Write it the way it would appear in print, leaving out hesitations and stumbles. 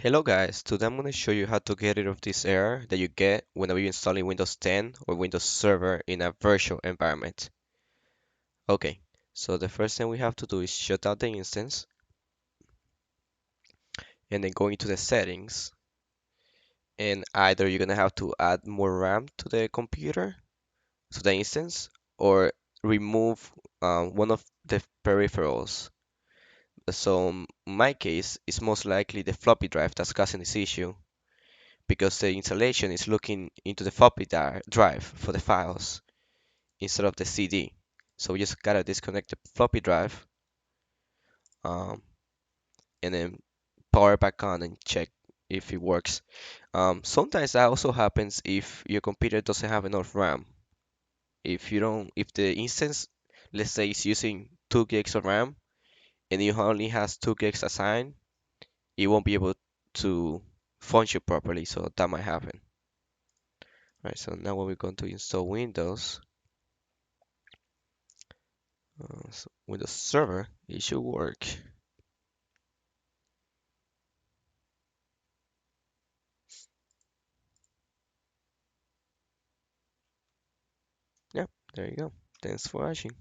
Hello guys, today I'm going to show you how to get rid of this error that you get whenever you're installing Windows 10 or Windows Server in a virtual environment. Okay, so the first thing we have to do is shut down the instance and then go into the settings, and either you're going to have to add more RAM to the computer, to the instance, or remove one of the peripherals. So in my case, it's most likely the floppy drive that's causing this issue, because the installation is looking into the floppy drive for the files instead of the CD. So we just gotta disconnect the floppy drive, um, and then power it back on and check if it works. Sometimes that also happens if your computer doesn't have enough RAM. If the instance, let's say, is using 2 gigs of RAM and it only has 2 gigs assigned, it won't be able to function properly. So that might happen. All right, so now when we're going to install Windows, so Windows Server, it should work. Yeah, there you go. Thanks for watching.